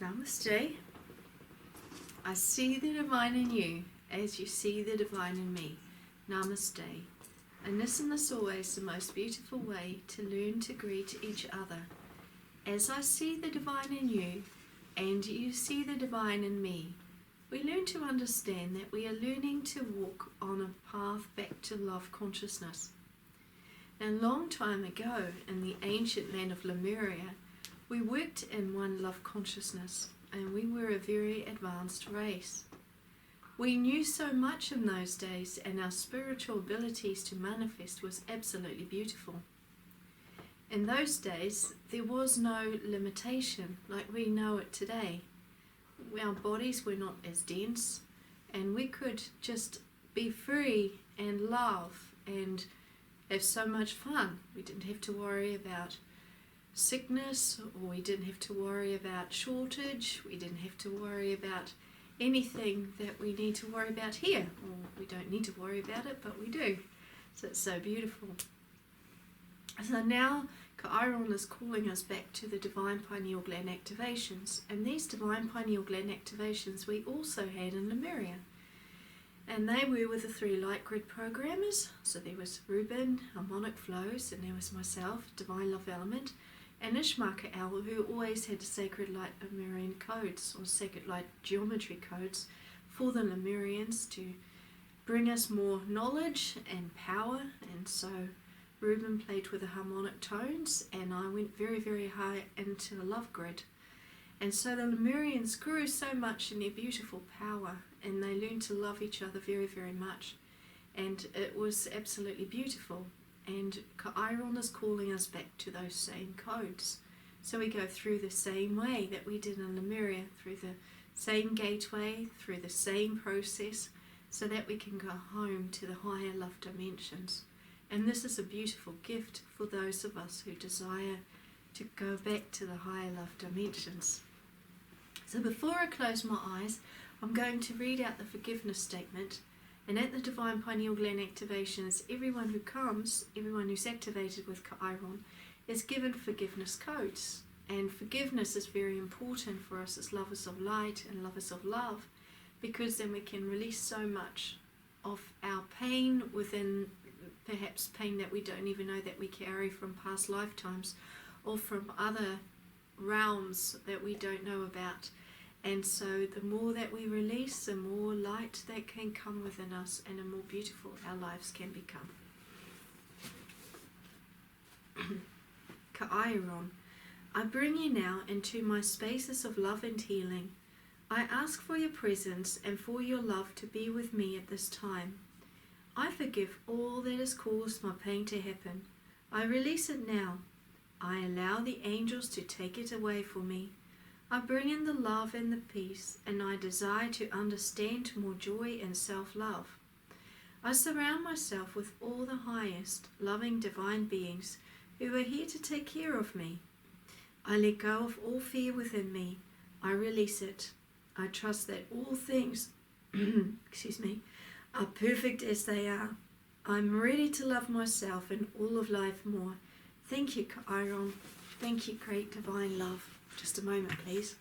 Namaste. I see the divine in you as you see the divine in me. Namaste. And isn't this always the most beautiful way to learn to greet each other? As I see the divine in you and you see the divine in me, we learn to understand that we are learning to walk on a path back to love consciousness. A long time ago in the ancient land of Lemuria, we worked in one love consciousness, and we were a very advanced race. We knew so much in those days, and our spiritual abilities to manifest was absolutely beautiful. In those days, there was no limitation like we know it today. Our bodies were not as dense, and we could just be free and love and have so much fun. We didn't have to worry about sickness, or we didn't have to worry about shortage, we didn't have to worry about anything that we need to worry about here. Or we don't need to worry about it, but we do. So it's so beautiful. So now Chiron is calling us back to the divine pineal gland activations, and these divine pineal gland activations we also had in Lemuria. And they were with the 3 light grid programmers. So there was Reuben, harmonic flows, and there was myself, divine love element, and Ishmael, who always had sacred light Lemurian codes, or sacred light geometry codes, for the Lemurians to bring us more knowledge and power. And so Reuben played with the harmonic tones, and I went very, very high into the love grid. And so the Lemurians grew so much in their beautiful power, and they learned to love each other very, very much. And it was absolutely beautiful. And Chiron is calling us back to those same codes. So we go through the same way that we did in Lemuria, through the same gateway, through the same process, so that we can go home to the higher love dimensions. And this is a beautiful gift for those of us who desire to go back to the higher love dimensions. So before I close my eyes, I'm going to read out the forgiveness statement. And at the divine pineal gland activations, everyone who comes, everyone who's activated with Chiron, is given forgiveness codes. And forgiveness is very important for us as lovers of light and lovers of love, because then we can release so much of our pain within, perhaps pain that we don't even know that we carry from past lifetimes, or from other realms that we don't know about. And so the more that we release, the more light that can come within us, and the more beautiful our lives can become. Chiron, I bring you now into my spaces of love and healing. I ask for your presence and for your love to be with me at this time. I forgive all that has caused my pain to happen. I release it now. I allow the angels to take it away for me. I bring in the love and the peace, and I desire to understand more joy and self-love. I surround myself with all the highest, loving divine beings who are here to take care of me. I let go of all fear within me. I release it. I trust that all things are perfect as they are. I'm ready to love myself and all of life more. Thank you, Chiron. Thank you, great divine love. Just a moment, please.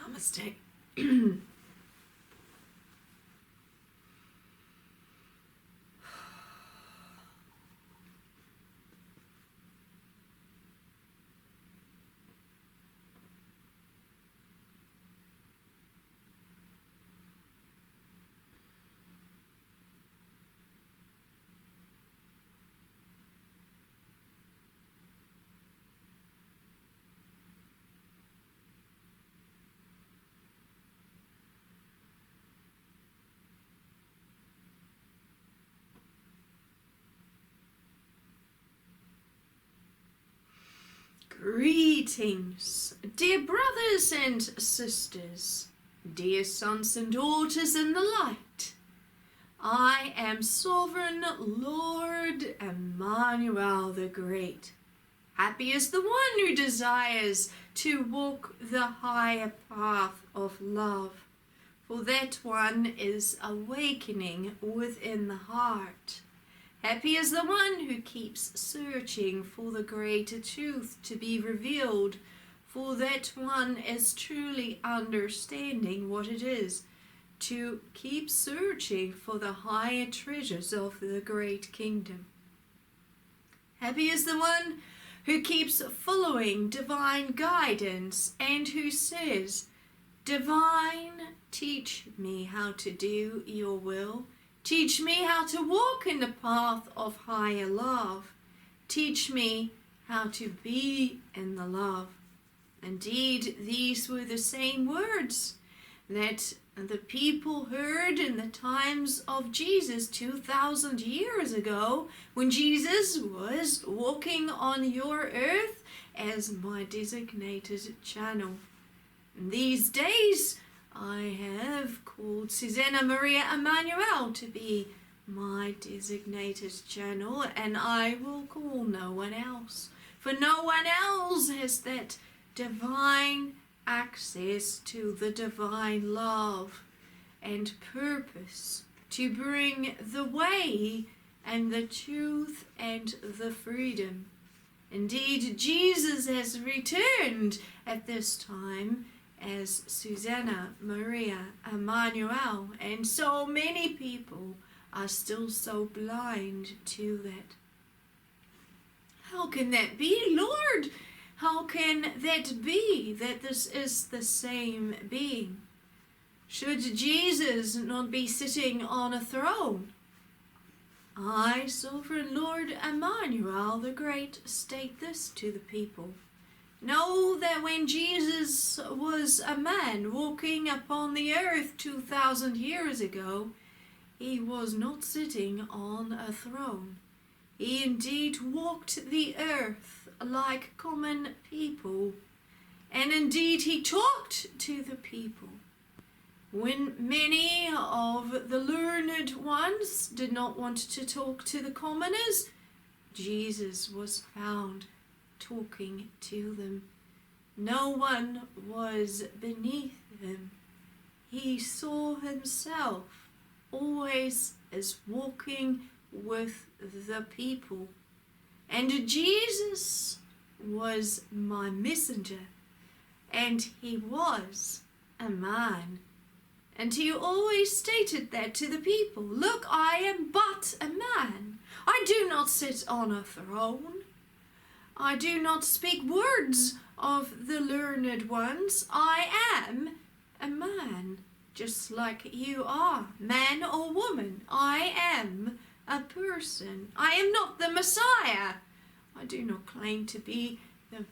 Namaste. Greetings, dear brothers and sisters, dear sons and daughters in the light. I am Sovereign Lord Emmanuel the Great. Happy is the one who desires to walk the higher path of love, for that one is awakening within the heart. Happy is the one who keeps searching for the greater truth to be revealed, for that one is truly understanding what it is to keep searching for the higher treasures of the great kingdom. Happy is the one who keeps following divine guidance and who says, Divine, teach me how to do your will. Teach me how to walk in the path of higher love. Teach me how to be in the love. Indeed, these were the same words that the people heard in the times of Jesus 2,000 years ago, when Jesus was walking on your earth as my designated channel. In these days, I have called Suzanna Maria Emmanuel to be my designated channel, and I will call no one else, for no one else has that divine access to the divine love and purpose to bring the way and the truth and the freedom. Indeed, Jesus has returned at this time as Suzanna Maria Emmanuel, and so many people are still so blind to that. How can that be, Lord? How can that be that this is the same being? Should Jesus not be sitting on a throne? I, Sovereign Lord Emmanuel the Great, state this to the people. Know that when Jesus was a man walking upon the earth 2,000 years ago, he was not sitting on a throne. He indeed walked the earth like common people, and indeed he talked to the people. When many of the learned ones did not want to talk to the commoners, Jesus was found talking to them. No one was beneath him. He saw himself always as walking with the people. And Jesus was my messenger, and he was a man. And he always stated that to the people. Look, I am but a man. I do not sit on a throne. I do not speak words of the learned ones. I am a man, just like you are, man or woman. I am a person. I am not the Messiah. I do not claim to be the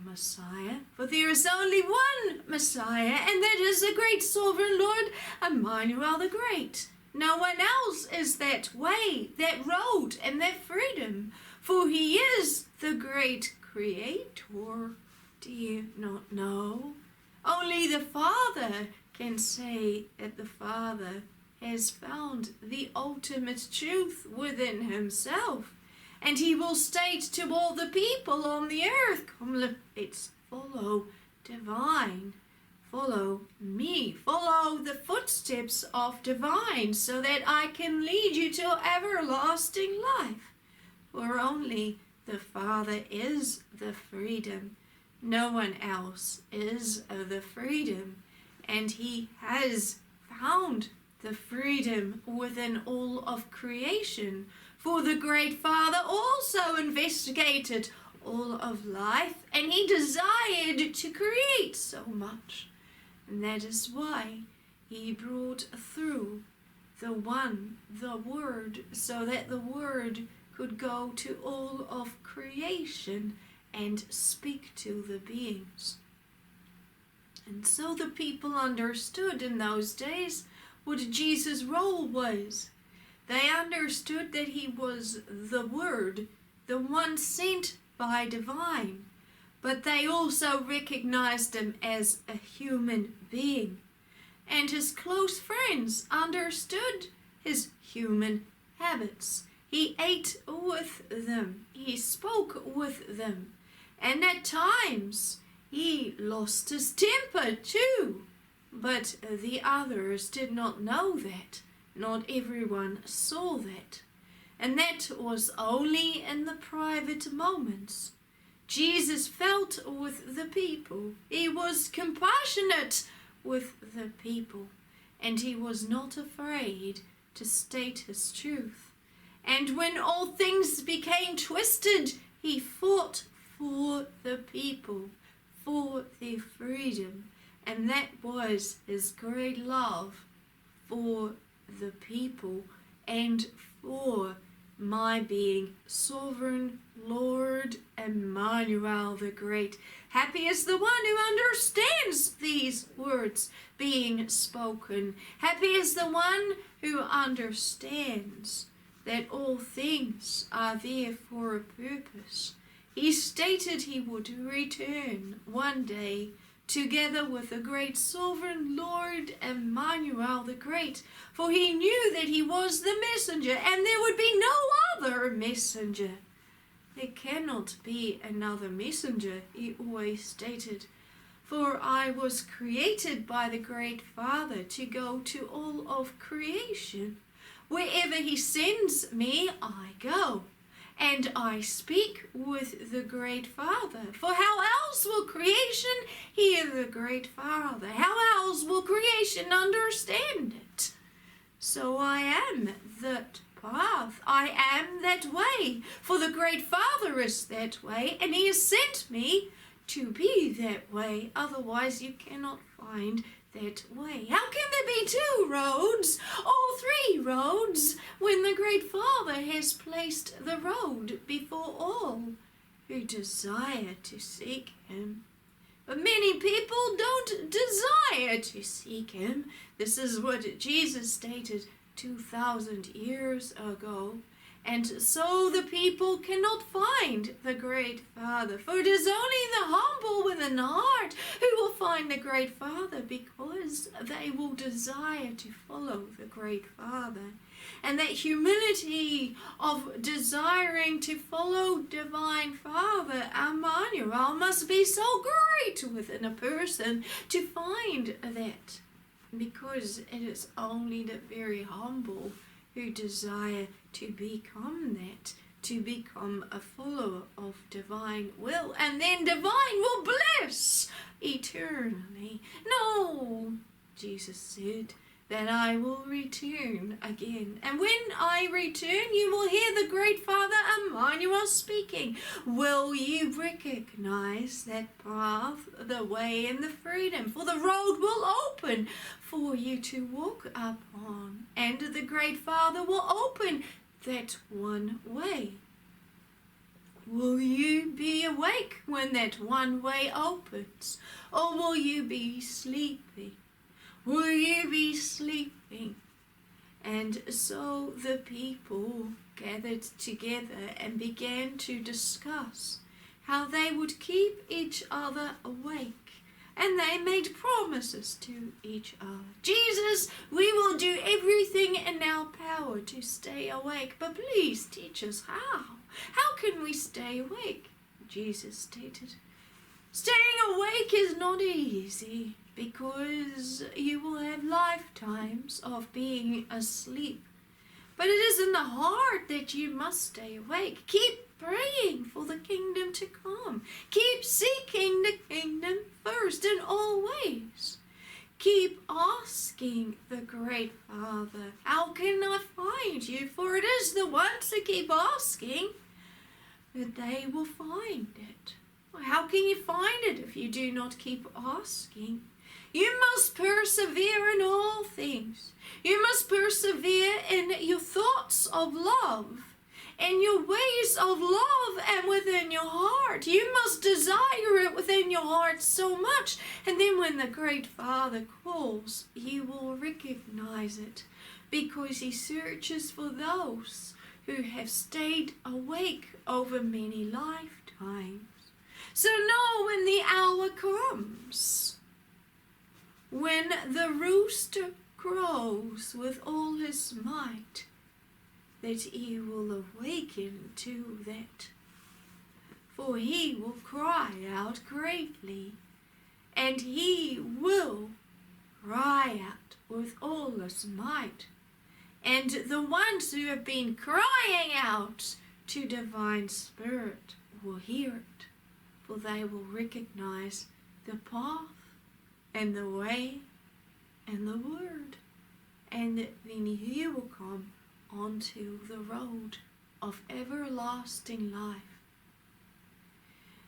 Messiah, for there is only one Messiah, and that is the great sovereign Lord Emmanuel the Great. No one else is that way, that road, and that freedom, for he is the great creator. Do you not know? Only the Father can say that the Father has found the ultimate truth within himself. And he will state to all the people on the earth, come, let's follow divine, follow me, follow the footsteps of divine, so that I can lead you to everlasting life. For only the Father is the freedom. No one else is the freedom. And he has found the freedom within all of creation. For the great Father also investigated all of life, and he desired to create so much. And that is why he brought through the Word, so that the Word could go to all of creation and speak to the beings. And so the people understood in those days what Jesus' role was. They understood that he was the Word, the one sent by divine, but they also recognized him as a human being. And his close friends understood his human habits. He ate with them, he spoke with them, and at times he lost his temper too. But the others did not know that. Not everyone saw that. and that was only in the private moments. Jesus felt with the people. He was compassionate with the people, and he was not afraid to state his truth. And when all things became twisted, he fought for the people, for their freedom, and that was his great love for the people and for my being sovereign Lord Emmanuel the Great. Happy is the one who understands these words being spoken. Happy is the one who understands that all things are there for a purpose. He stated he would return one day together with the great sovereign Lord Emmanuel the Great, for he knew that he was the messenger, and there would be no other messenger. There cannot be another messenger, he always stated, for I was created by the great Father to go to all of creation. Wherever he sends me, I go, and I speak with the great Father. For how else will creation hear the great Father? How else will creation understand it? So I am that path. I am that way. For the great Father is that way, and he has sent me to be that way. Otherwise you cannot find that way. How can there be two roads or three roads when the great Father has placed the road before all who desire to seek him? But many people don't desire to seek him. This is what Jesus stated 2,000 years ago. And so the people cannot find the great Father. For it is only the humble within the heart who will find the great Father, because they will desire to follow the great Father. And that humility of desiring to follow divine Father Emmanuel must be so great within a person to find that, because it is only the very humble who desire to become that, to become a follower of divine will, and then divine will bless eternally. No, Jesus said that I will return again. And when I return, you will hear the great Father Emmanuel speaking. Will you recognize that path, the way and the freedom? For the road will open for you to walk upon, and the great Father will open that one way. Will you be awake when that one way opens, or will you be sleeping? Will you be sleeping? And so the people gathered together and began to discuss how they would keep each other awake. And they made promises to each other. Jesus, we will do everything in our power to stay awake, but please teach us how. How can we stay awake? Jesus stated, staying awake is not easy, because you will have lifetimes of being asleep. But it is in the heart that you must stay awake. Keep praying for the kingdom to come. Keep seeking the kingdom first in all ways. Keep asking the great Father, how can I find you? For it is the ones who keep asking that they will find it. Well, how can you find it if you do not keep asking? You must persevere in all things. You must persevere in your thoughts of love, in your ways of love, and within your heart. You must desire it within your heart so much. And then when the great Father calls, you will recognize it, because he searches for those who have stayed awake over many lifetimes. So know when the hour comes, when the rooster crows with all his might, that he will awaken to that. For he will cry out greatly, and he will cry out with all his might, And the ones who have been crying out to divine spirit will hear it, for they will recognize the path and the way and the word. And then you will come onto the road of everlasting life.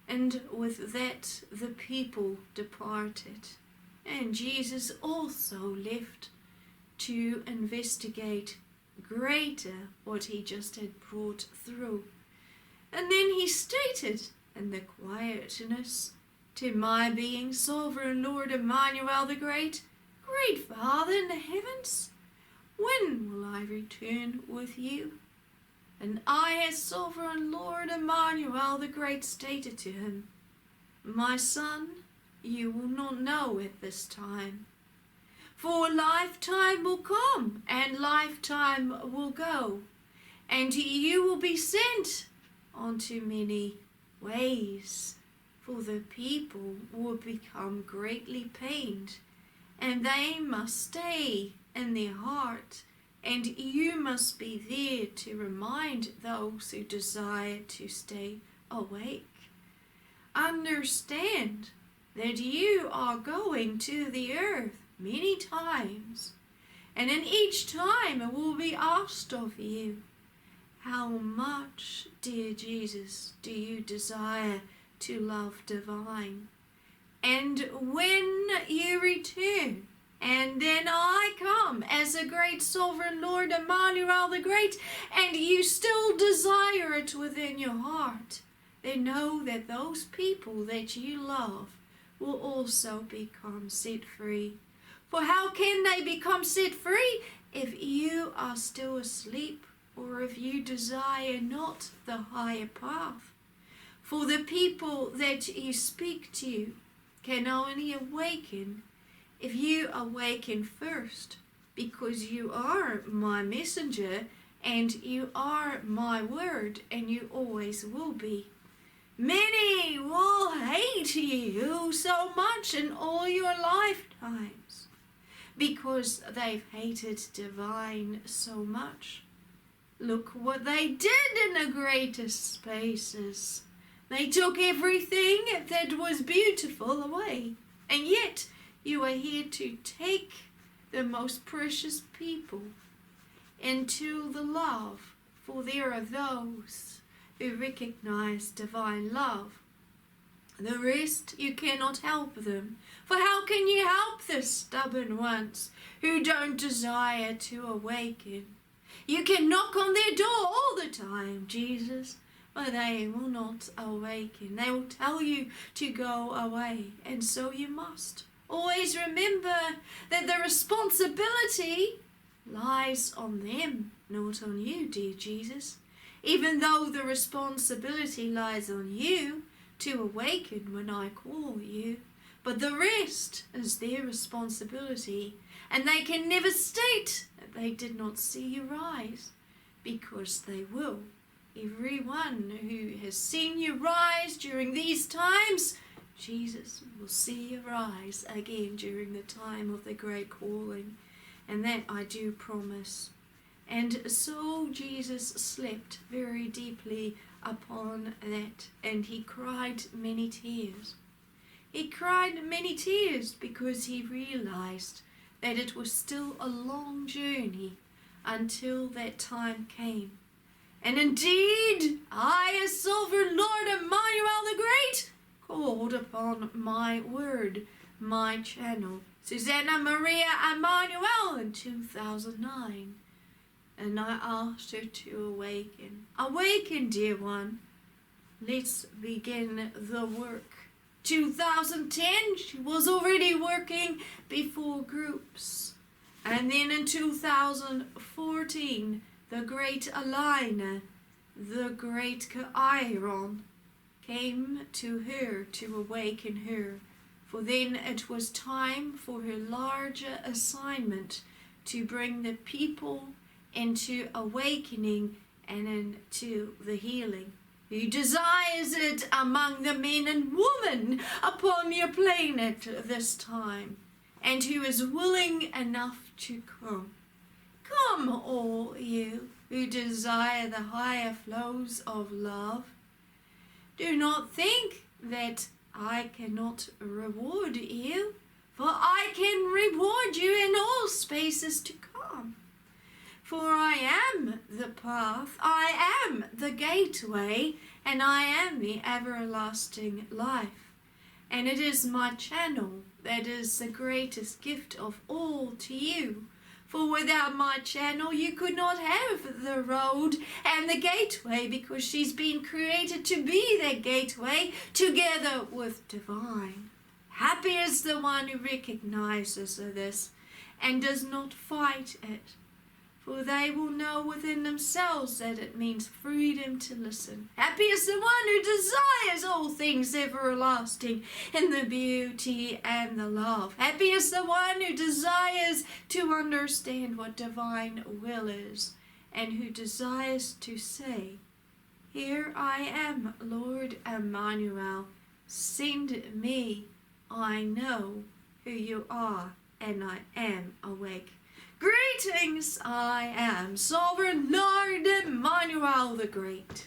And with that the people departed, and Jesus also left to investigate greater what he just had brought through. And then he stated in the quietness, to my being sovereign Lord Emmanuel the Great, great Father in the heavens, when will I return with you? And I, as sovereign Lord Emmanuel the Great, stated to him, my son, you will not know at this time. For lifetime will come and lifetime will go, and you will be sent onto many ways, for the people will become greatly pained, and they must stay in their heart, and you must be there to remind those who desire to stay awake. Understand that you are going to the earth many times, and in each time it will be asked of you, how much, dear Jesus, do you desire to love divine? And when you return, and then I come as a great sovereign Lord Emmanuel the Great, and you still desire it within your heart, then know that those people that you love will also become set free. For how can they become set free if you are still asleep, or if you desire not the higher path? For the people that you speak to can only awaken if you awaken first, because you are my messenger and you are my word, and you always will be. Many will hate you so much in all your lifetimes, because they've hated divine so much. Look what they did in the greatest spaces. They took everything that was beautiful away, and yet you are here to take the most precious people into the love, for there are those who recognize divine love. The rest, you cannot help them. For how can you help the stubborn ones who don't desire to awaken? You can knock on their door all the time, Jesus, but they will not awaken. They will tell you to go away, and so you must. Always remember that the responsibility lies on them, not on you, dear Jesus. Even though the responsibility lies on you to awaken when I call you, but the rest is their responsibility, and they can never state that they did not see you rise, because they will. Everyone who has seen you rise during these times, Jesus will see you rise again during the time of the great calling, and that I do promise. And so Jesus slept very deeply upon that, and he cried many tears. He cried many tears because he realized that it was still a long journey until that time came. And indeed, I, as sovereign Lord Emmanuel the Great, called upon my word, my channel, Suzanna Maria Emmanuel, in 2009. And I asked her to awaken. Awaken, dear one. Let's begin the work. 2010, she was already working before groups. And then in 2014, the great Alina, the great Chiron, came to her to awaken her. For then it was time for her larger assignment to bring the people into awakening and into the healing. Who desires it among the men and women upon your planet this time, and who is willing enough to come. Come, all you who desire the higher flows of love. Do not think that I cannot reward you, for I can reward you in all spaces to come. For I am the path, I am the gateway, and I am the everlasting life. And it is my channel that is the greatest gift of all to you. For without my channel you could not have the road and the gateway, because she's been created to be that gateway together with divine. Happy is the one who recognizes this and does not fight it, for they will know within themselves that it means freedom to listen. Happy is the one who desires all things everlasting in the beauty and the love. Happy is the one who desires to understand what divine will is, and who desires to say, "Here I am, Lord Emmanuel, send me. I know who you are, and I am awake." Greetings, I am Sovereign Lord Emmanuel the Great.